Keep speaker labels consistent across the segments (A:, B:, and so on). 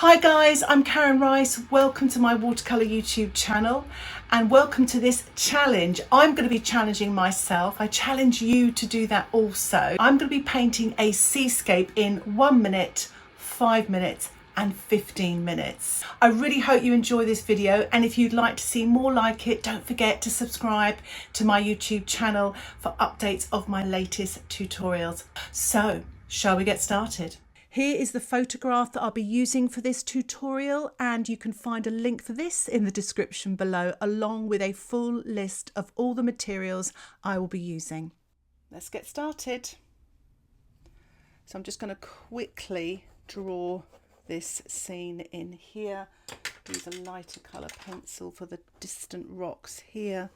A: Hi guys, I'm Karen Rice. Welcome to my watercolor YouTube channel and welcome to this challenge. I'm going to be challenging myself. I challenge you to do that also. I'm going to be painting a seascape in 1 minute, 5 minutes and 15 minutes. I really hope you enjoy this video, and if you'd like to see more like it, don't forget to subscribe to my YouTube channel for updates of my latest tutorials. So, shall we get started? Here is the photograph that I'll be using for this tutorial, and you can find a link for this in the description below, along with a full list of all the materials I will be using. Let's get started. So I'm just going to quickly draw this scene in here. Use a lighter colour pencil for the distant rocks here,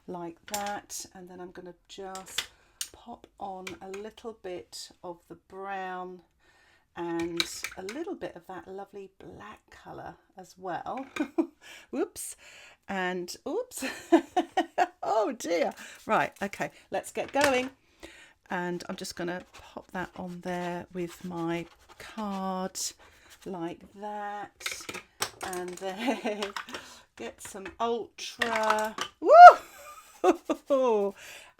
A: like that, and then I'm going to just pop on a little bit of the brown and a little bit of that lovely black colour as well. Whoops, and oops. Oh dear. Right, okay, let's get going. And I'm just going to pop that on there with my card like that, and then get some ultra. Woo!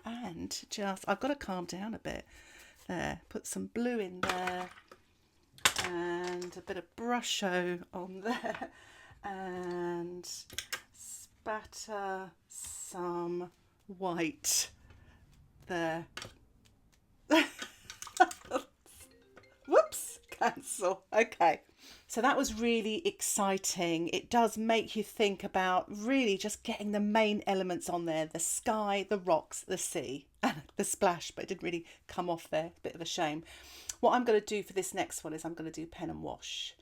A: And just, I've got to calm down a bit there, put some blue in there and a bit of Brusho on there, and spatter some white there. Whoops, cancel. Okay, so that was really exciting. It does make you think about really just getting the main elements on there: the sky, the rocks, the sea, and the splash, but it didn't really come off there. A bit of a shame. What I'm going to do for this next one is I'm going to do pen and wash.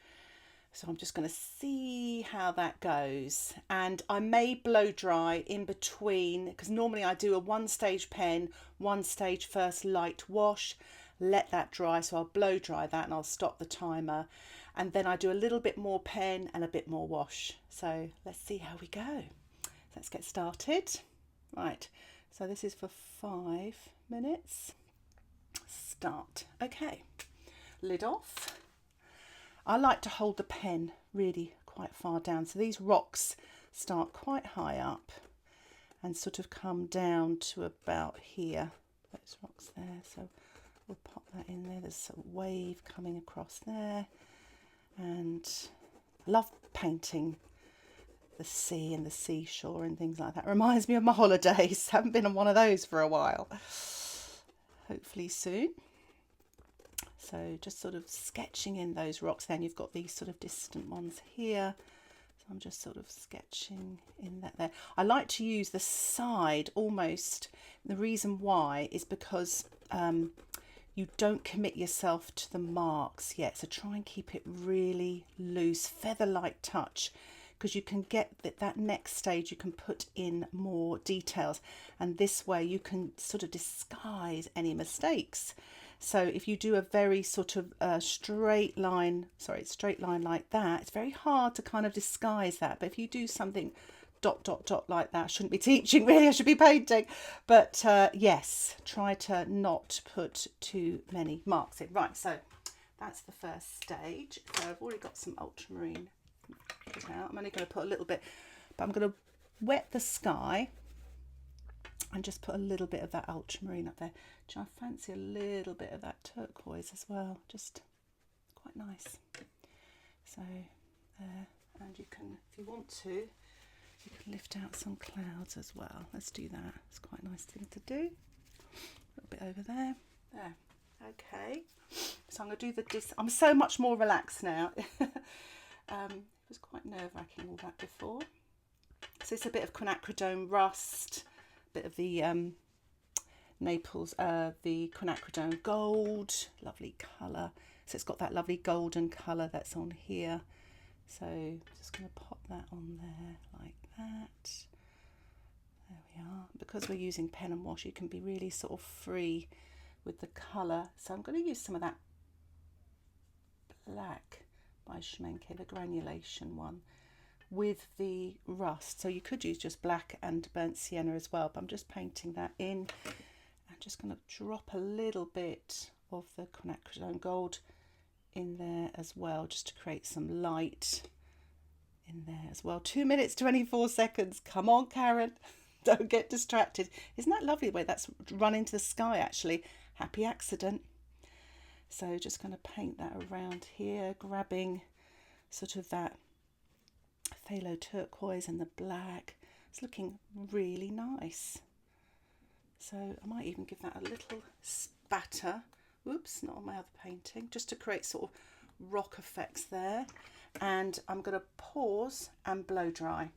A: So I'm just going to see how that goes, and I may blow dry in between, because normally I do a 1-stage pen, 1-stage first light wash, let that dry. So I'll blow dry that and I'll stop the timer, and then I do a little bit more pen and a bit more wash. So let's see how we go. Let's get started. Right, so this is for 5 minutes. Start. Okay, lid off. I like to hold the pen really quite far down, so these rocks start quite high up and sort of come down to about here, those rocks there. So we'll pop that in there. There's a wave coming across there, and I love painting the sea and the seashore and things like that. Reminds me of my holidays. Haven't been on one of those for a while. Hopefully soon. So just sort of sketching in those rocks. Then you've got these sort of distant ones here. So I'm just sort of sketching in that there. I like to use the side almost. The reason why is because you don't commit yourself to the marks yet. So try and keep it really loose, feather-like touch, because you can get that next stage, you can put in more details, and this way you can sort of disguise any mistakes. So if you do a very sort of straight line like that, it's very hard to kind of disguise that. But if you do something dot dot dot like that, I shouldn't be teaching really, I should be painting, but yes, try to not put too many marks in. Right, so that's the first stage. So I've already got some ultramarine out. I'm only going to put a little bit, but I'm going to wet the sky and just put a little bit of that ultramarine up there. I fancy a little bit of that turquoise as well, just quite nice. So there, and you can, if you want to, you can lift out some clouds as well. Let's do that. It's quite a nice thing to do. A little bit over there. There. Okay. So I'm going to do I'm so much more relaxed now. It was quite nerve-wracking all that before. So it's a bit of Quinacridone rust, a bit of the Naples, the Quinacridone gold, lovely colour. So it's got that lovely golden colour that's on here. So just going to pop that on there like that. There we are. Because we're using pen and wash, you can be really sort of free with the colour. So I'm going to use some of that black by Schmincke, the granulation one, with the rust. So you could use just black and burnt sienna as well, but I'm just painting that in. I'm just going to drop a little bit of the Quinacridone gold in there as well, just to create some light in there as well. 2 minutes 24 seconds. Come on, Karen. Don't get distracted. Isn't that lovely the way that's run into the sky actually? Happy accident. So just going to paint that around here, grabbing sort of that phthalo turquoise and the black. It's looking really nice. So I might even give that a little spatter. Oops, not on my other painting, just to create sort of rock effects there. And I'm going to pause and blow dry.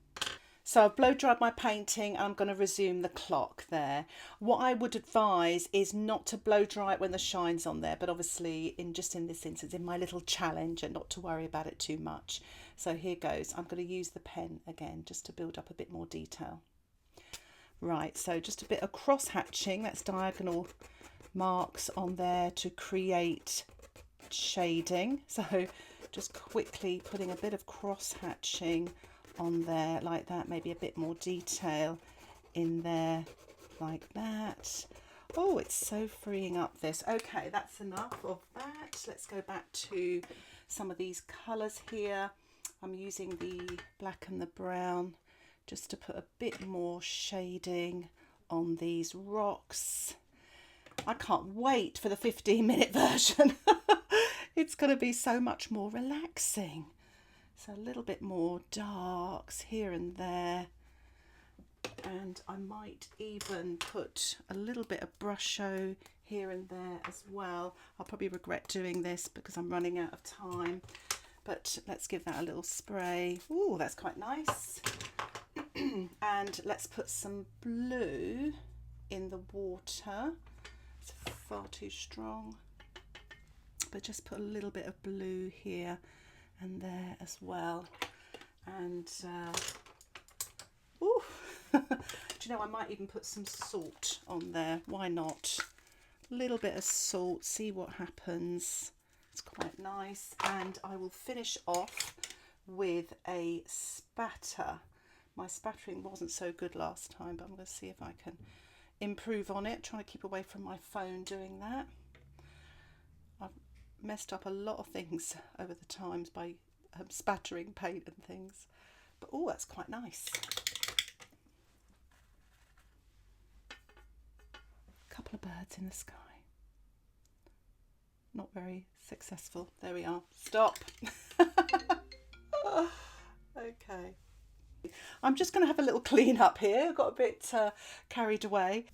A: So I've blow dried my painting. I'm going to resume the clock there. What I would advise is not to blow dry it when the shine's on there, but obviously in this instance, in my little challenge, and not to worry about it too much. So here goes. I'm going to use the pen again just to build up a bit more detail. Right, so just a bit of cross hatching, that's diagonal marks on there to create shading. So just quickly putting a bit of cross hatching on there like that, maybe a bit more detail in there like that. Oh, it's so freeing up this. Okay, that's enough of that. Let's go back to some of these colours here. I'm using the black and the brown just to put a bit more shading on these rocks. I can't wait for the 15-minute version. It's going to be so much more relaxing. So a little bit more darks here and there. And I might even put a little bit of Brusho here and there as well. I'll probably regret doing this because I'm running out of time. But let's give that a little spray. Ooh, that's quite nice. And let's put some blue in the water. It's far too strong. But just put a little bit of blue here and there as well. And ooh, do you know, I might even put some salt on there. Why not? A little bit of salt, see what happens. It's quite nice. And I will finish off with a spatter. My spattering wasn't so good last time, but I'm going to see if I can improve on it. Trying to keep away from my phone doing that. I've messed up a lot of things over the times by spattering paint and things. But oh, that's quite nice. A couple of birds in the sky. Not very successful. There we are. Stop. Okay. I'm just going to have a little clean up here. I got a bit carried away.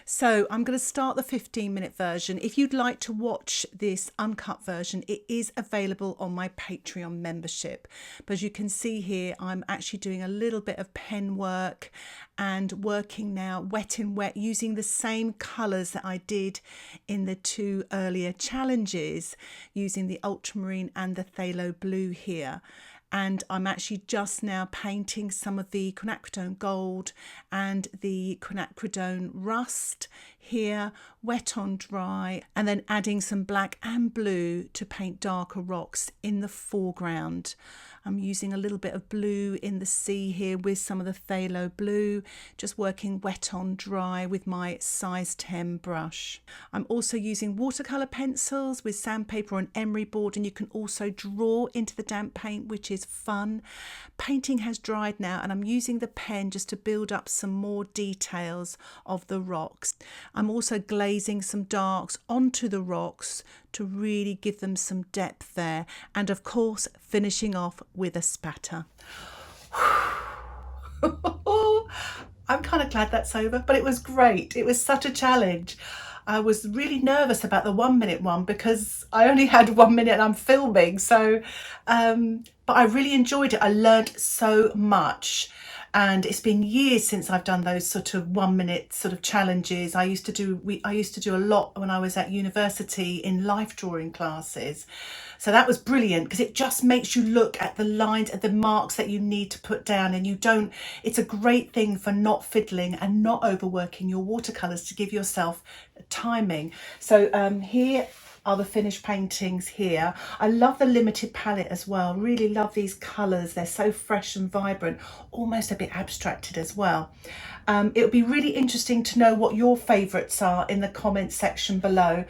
A: So I'm going to start the 15-minute version. If you'd like to watch this uncut version, it is available on my Patreon membership. But as you can see here, I'm actually doing a little bit of pen work and working now wet in wet using the same colours that I did in the two earlier challenges, using the Ultramarine and the Phthalo blue here. And I'm actually just now painting some of the Quinacridone gold and the Quinacridone rust here, wet on dry, and then adding some black and blue to paint darker rocks in the foreground. I'm using a little bit of blue in the sea here with some of the Phthalo blue, just working wet on dry with my size 10 brush. I'm also using watercolour pencils with sandpaper on emery board, and you can also draw into the damp paint, which is fun. Painting has dried now, and I'm using the pen just to build up some more details of the rocks. I'm also glazing some darks onto the rocks to really give them some depth there, and of course finishing off with a spatter. I'm kind of glad that's over, but it was great. It was such a challenge. I was really nervous about the 1 minute one because I only had 1 minute and I'm filming, so but I really enjoyed it. I learned so much. And it's been years since I've done those sort of 1 minute sort of challenges. I used to do a lot when I was at university in life drawing classes. So that was brilliant because it just makes you look at the lines and the marks that you need to put down, and it's a great thing for not fiddling and not overworking your watercolours to give yourself timing. So here are the finished paintings here. I love the limited palette as well. Really love these colours. They're so fresh and vibrant, almost a bit abstracted as well. It would be really interesting to know what your favourites are in the comment section below.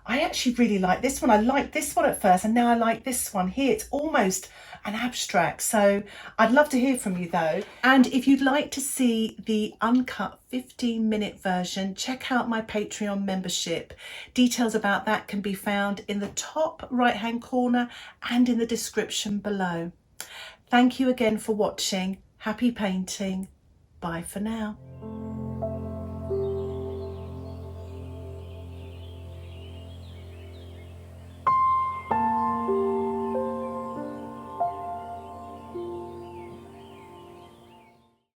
A: I actually really like this one. I liked this one at first and now I like this one here. It's almost an abstract. So I'd love to hear from you though. And if you'd like to see the uncut 15-minute version, check out my Patreon membership. Details about that can be found in the top right-hand corner and in the description below. Thank you again for watching. Happy painting. Bye for now.